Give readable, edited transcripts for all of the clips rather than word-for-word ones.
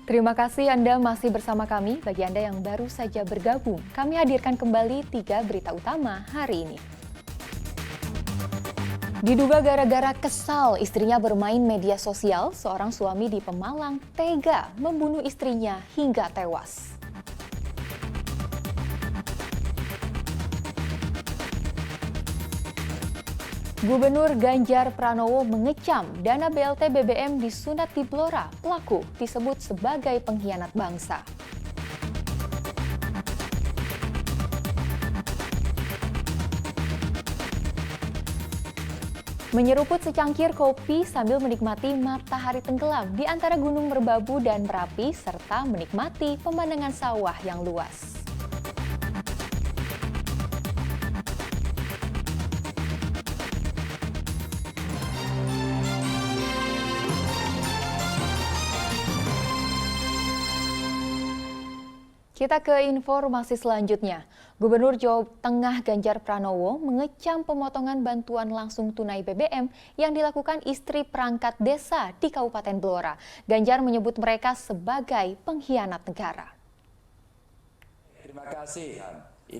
Terima kasih Anda masih bersama kami. Bagi Anda yang baru saja bergabung, kami hadirkan kembali 3 berita utama hari ini. Diduga gara-gara kesal istrinya bermain media sosial, seorang suami di Pemalang tega membunuh istrinya hingga tewas. Gubernur Ganjar Pranowo mengecam dana BLT BBM disunat di Blora, pelaku disebut sebagai pengkhianat bangsa. Menyeruput secangkir kopi sambil menikmati matahari tenggelam di antara Gunung Merbabu dan Merapi serta menikmati pemandangan sawah yang luas. Kita ke informasi selanjutnya. Gubernur Jawa Tengah Ganjar Pranowo mengecam pemotongan bantuan langsung tunai BBM yang dilakukan istri perangkat desa di Kabupaten Blora. Ganjar menyebut mereka sebagai pengkhianat negara. Terima kasih.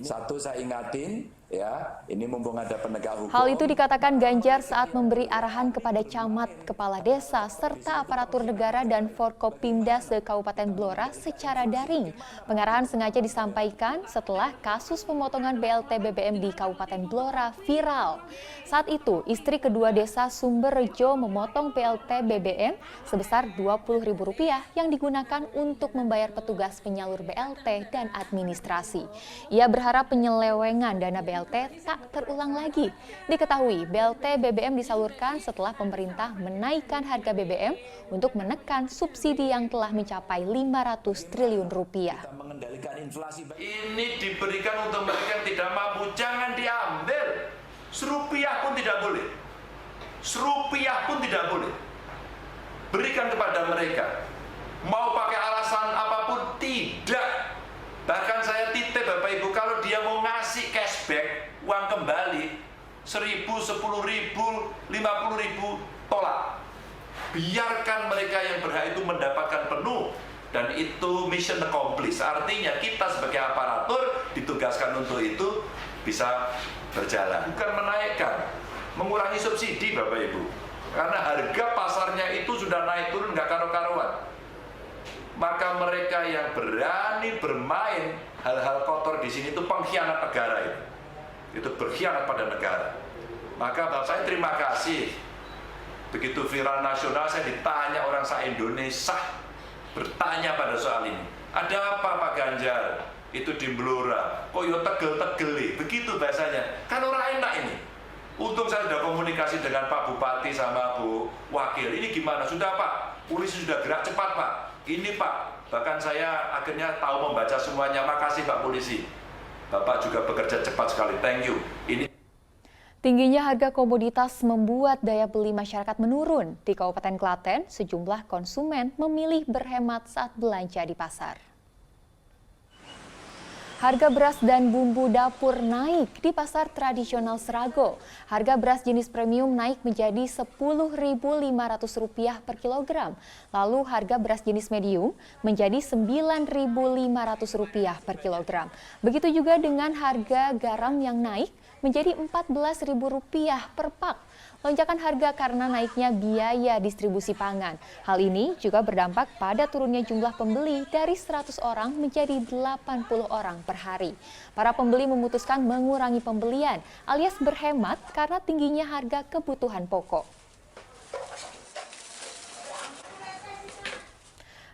Satu saya ingatin, ya, ini mumpung ada penegak hukum. Hal itu dikatakan Ganjar saat memberi arahan kepada camat, kepala desa, serta aparatur negara dan Forkopimda se-Kabupaten Blora secara daring. Pengarahan sengaja disampaikan setelah kasus pemotongan BLT BBM di Kabupaten Blora viral. Saat itu, istri kedua desa Sumberrejo memotong BLT BBM sebesar Rp20.000 yang digunakan untuk membayar petugas penyalur BLT dan administrasi. Ia berharap penyelewengan dana BLT tak terulang lagi. Diketahui BLT BBM disalurkan setelah pemerintah menaikkan harga BBM untuk menekan subsidi yang telah mencapai Rp500 triliun. Kita mengendalikan inflasi. Ini diberikan untuk mereka yang tidak mampu, jangan diambil. Serupiah pun tidak boleh. Serupiah pun tidak boleh. Berikan kepada mereka. Mau pakai alasan apapun, tidak. Bahkan saya titip Bapak Ibu, kalau dia mau ngasih cashback, uang kembali, 1.000, 10.000, 50.000, tolak. Biarkan mereka yang berhak itu mendapatkan penuh. Dan itu mission accomplished. Artinya kita sebagai aparatur ditugaskan untuk itu bisa berjalan. Bukan menaikkan, mengurangi subsidi Bapak Ibu. Karena harga pasarnya itu sudah naik turun nggak karu-karuan. Maka mereka yang berani bermain hal-hal kotor di sini itu pengkhianat negara itu. Itu berkhianat pada negara. Maka saya terima kasih. Begitu viral nasional, saya ditanya orang se-Indonesia bertanya pada soal ini. Ada apa Pak Ganjar? Itu di Blora. Kok yo tegel-tegeli? Begitu bahasanya. Kan orang enak ini. Untung saya sudah komunikasi dengan Pak Bupati sama Bu Wakil. Ini gimana? Sudah Pak, polisi sudah gerak cepat Pak. Ini Pak, bahkan saya akhirnya tahu membaca semuanya. Makasih Pak Polisi. Bapak juga bekerja cepat sekali. Thank you. Ini Tingginya harga komoditas membuat daya beli masyarakat menurun. Di Kabupaten Klaten, sejumlah konsumen memilih berhemat saat belanja di pasar. Harga beras dan bumbu dapur naik di pasar tradisional Serago. Harga beras jenis premium naik menjadi Rp10.500 per kilogram. Lalu harga beras jenis medium menjadi Rp9.500 per kilogram. Begitu juga dengan harga garam yang naik menjadi Rp14.000 per pak. Lonjakan harga karena naiknya biaya distribusi pangan. Hal ini juga berdampak pada turunnya jumlah pembeli dari 100 orang menjadi 80 orang per hari. Para pembeli memutuskan mengurangi pembelian alias berhemat karena tingginya harga kebutuhan pokok.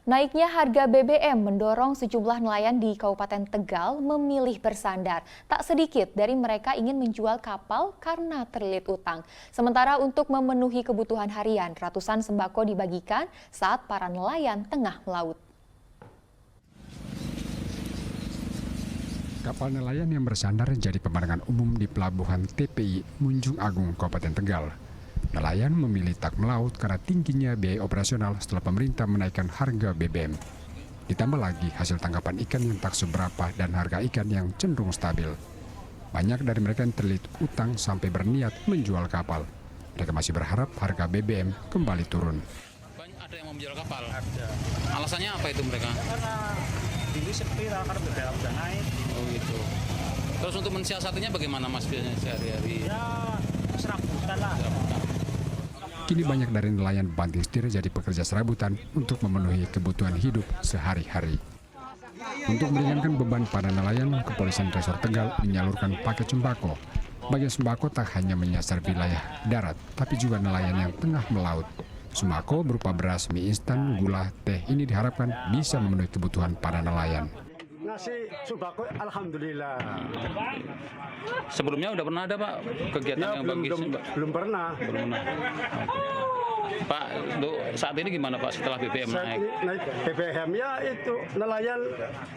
Naiknya harga BBM mendorong sejumlah nelayan di Kabupaten Tegal memilih bersandar. Tak sedikit dari mereka ingin menjual kapal karena terlilit utang. Sementara untuk memenuhi kebutuhan harian, ratusan sembako dibagikan saat para nelayan tengah melaut. Kapal nelayan yang bersandar jadi pemandangan umum di Pelabuhan TPI Munjung Agung, Kabupaten Tegal. Nelayan memilih tak melaut karena tingginya biaya operasional setelah pemerintah menaikkan harga BBM. Ditambah lagi hasil tangkapan ikan yang tak seberapa dan harga ikan yang cenderung stabil. Banyak dari mereka yang terlilit utang sampai berniat menjual kapal. Mereka masih berharap harga BBM kembali turun. Ada yang mau menjual kapal? Ada. Alasannya apa itu mereka? Ya, karena ini sepi lah, karena BBM udah naik. Oh gitu. Terus untuk mensiasatinya bagaimana Mas biasanya sehari-hari? Ya serabutan lah. Kini banyak dari nelayan banting setir jadi pekerja serabutan untuk memenuhi kebutuhan hidup sehari-hari. Untuk meringankan beban para nelayan, Kepolisian Resor Tegal menyalurkan paket sembako. Bagian sembako tak hanya menyasar wilayah darat, tapi juga nelayan yang tengah melaut. Sembako berupa beras, mie instan, gula, teh ini diharapkan bisa memenuhi kebutuhan para nelayan. Nasi sembako, alhamdulillah. Sebelumnya udah pernah ada Pak kegiatan yang bagi belum pernah. Belum pernah. Pak, untuk saat ini gimana Pak setelah BBM naik? Naik BBM ya itu nelayan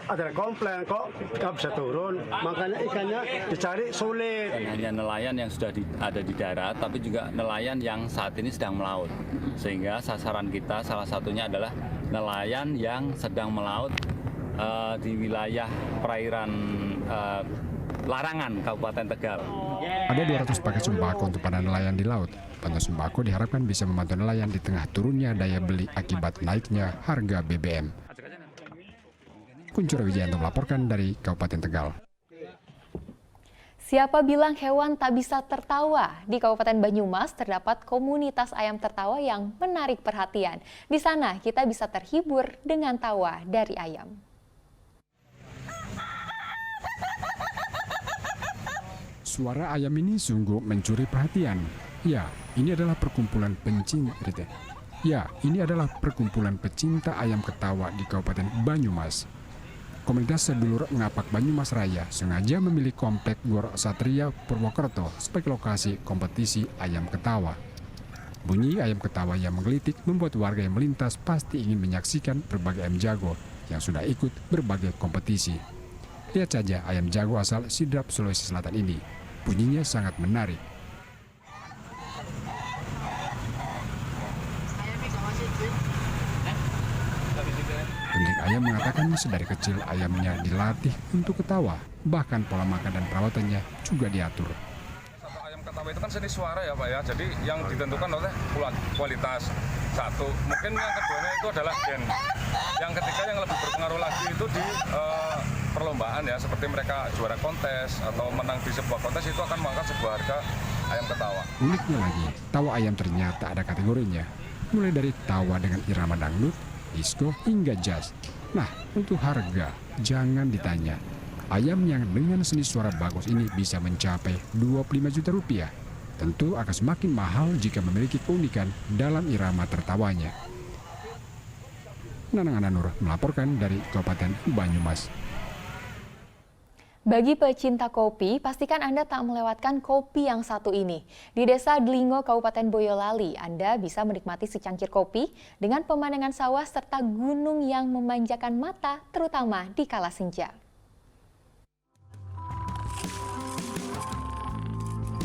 ada komplain kok nggak bisa turun, makanya ikannya dicari sulit. Bukan hanya nelayan yang sudah ada di darat, tapi juga nelayan yang saat ini sedang melaut. Sehingga sasaran kita salah satunya adalah nelayan yang sedang melaut di wilayah perairan Larangan, Kabupaten Tegal. Ada 200 paket sembako untuk para nelayan di laut. Bantuan sembako diharapkan bisa membantu nelayan di tengah turunnya daya beli akibat naiknya harga BBM. Kuncoro Wijayanto melaporkan dari Kabupaten Tegal. Siapa bilang hewan tak bisa tertawa? Di Kabupaten Banyumas terdapat komunitas ayam tertawa yang menarik perhatian. Di sana kita bisa terhibur dengan tawa dari ayam. Suara ayam ini sungguh mencuri perhatian. Ya, ini adalah perkumpulan pecinta ayam ketawa di Kabupaten Banyumas. Komunitas sedulur Ngapak Banyumas Raya sengaja memilih komplek Gor Satria Purwokerto sebagai lokasi kompetisi ayam ketawa. Bunyi ayam ketawa yang menggelitik membuat warga yang melintas pasti ingin menyaksikan berbagai ayam jago yang sudah ikut berbagai kompetisi. Lihat saja ayam jago asal Sidrap, Sulawesi Selatan ini. Bunyinya sangat menarik. Pemilik ayam mengatakan sedari kecil ayamnya dilatih untuk ketawa. Bahkan pola makan dan perawatannya juga diatur. Satu ayam ketawa itu kan seni suara ya Pak ya. Jadi yang ditentukan oleh kualitas. Satu, mungkin yang keduanya itu adalah gen. Yang ketiga yang lebih berpengaruh lagi itu di perlombaan ya, seperti mereka juara kontes atau menang di sebuah kontes itu akan mengangkat sebuah harga ayam ketawa. Uniknya lagi, tawa ayam ternyata ada kategorinya. Mulai dari tawa dengan irama dangdut, disco hingga jazz. Nah, untuk harga jangan ditanya. Ayam yang dengan seni suara bagus ini bisa mencapai 25 juta rupiah. Tentu akan semakin mahal jika memiliki keunikan dalam irama tertawanya. Nanang Ananur melaporkan dari Kabupaten Banyumas. Bagi pecinta kopi, pastikan Anda tak melewatkan kopi yang satu ini. Di Desa Delingo, Kabupaten Boyolali, Anda bisa menikmati secangkir kopi dengan pemandangan sawah serta gunung yang memanjakan mata, terutama di kala senja.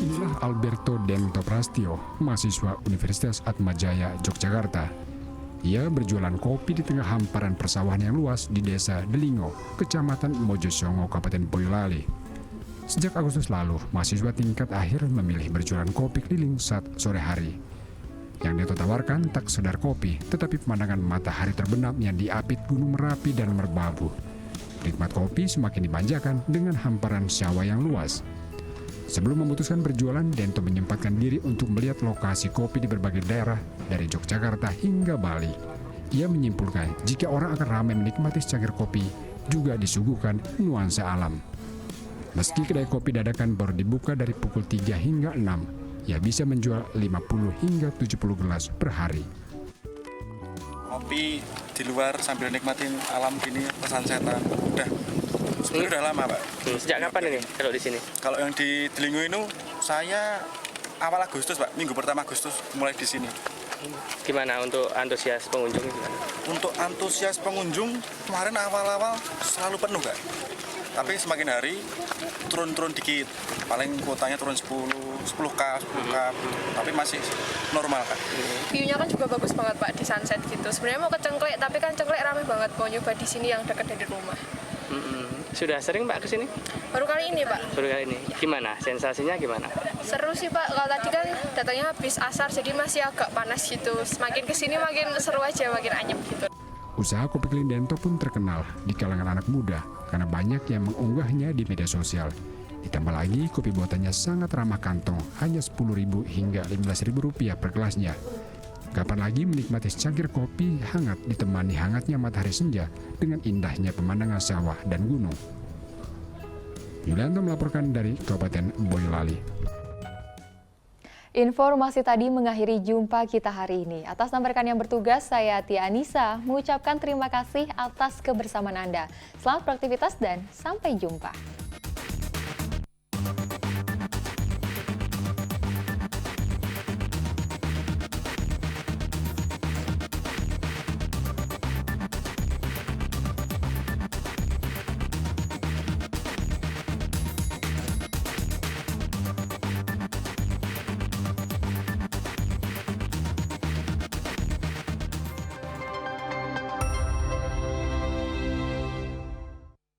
Inilah Alberto Dento Prastio, mahasiswa Universitas Atmajaya, Yogyakarta. Ia berjualan kopi di tengah hamparan persawahan yang luas di Desa Delingo, Kecamatan Mojosongo, Kabupaten Boyolali. Sejak Agustus lalu, mahasiswa tingkat akhir memilih berjualan kopi keliling saat sore hari. Yang dia tawarkan tak sekedar kopi, tetapi pemandangan matahari terbenam yang diapit Gunung Merapi dan Merbabu. Nikmat kopi semakin dimanjakan dengan hamparan sawah yang luas. Sebelum memutuskan berjualan, Dento menyempatkan diri untuk melihat lokasi kopi di berbagai daerah dari Yogyakarta hingga Bali. Ia menyimpulkan jika orang akan ramai menikmati secangkir kopi, juga disuguhkan nuansa alam. Meski kedai kopi dadakan baru dibuka dari pukul 3 hingga 6, ia bisa menjual 50 hingga 70 gelas per hari. Kopi di luar sambil nikmatin alam gini, pesan setan. Sebenarnya udah lama Pak. Sejak kapan ini kalau di sini? Kalau yang di Delingo itu saya awal Agustus Pak, minggu pertama Agustus mulai di sini. Gimana untuk antusias pengunjung gimana? Untuk antusias pengunjung kemarin awal-awal selalu penuh Kak. Tapi semakin hari turun-turun dikit. Paling kuotanya turun 10K. Tapi masih normal Kak. View-nya kan juga bagus banget Pak di sunset gitu. Sebenarnya mau ke Cengklek, tapi kan Cengklek ramai banget mau nyoba di sini yang dekat dari rumah. Sudah sering Pak kesini? Baru kali ini Pak. Baru kali ini. Gimana? Sensasinya gimana? Seru sih Pak, kalau tadi kan datangnya habis asar jadi masih agak panas gitu. Semakin kesini makin seru aja, makin anyep gitu. Usaha kopi keliling Dento pun terkenal di kalangan anak muda karena banyak yang mengunggahnya di media sosial. Ditambah lagi kopi buatannya sangat ramah kantong, hanya Rp10.000 hingga Rp15.000 per gelasnya. Kapan lagi menikmati secangkir kopi hangat ditemani hangatnya matahari senja dengan indahnya pemandangan sawah dan gunung. Yulianto melaporkan dari Kabupaten Boyolali. Informasi tadi mengakhiri jumpa kita hari ini. Atas nama rekan yang bertugas, saya Tia Anissa mengucapkan terima kasih atas kebersamaan Anda. Selamat beraktivitas dan sampai jumpa.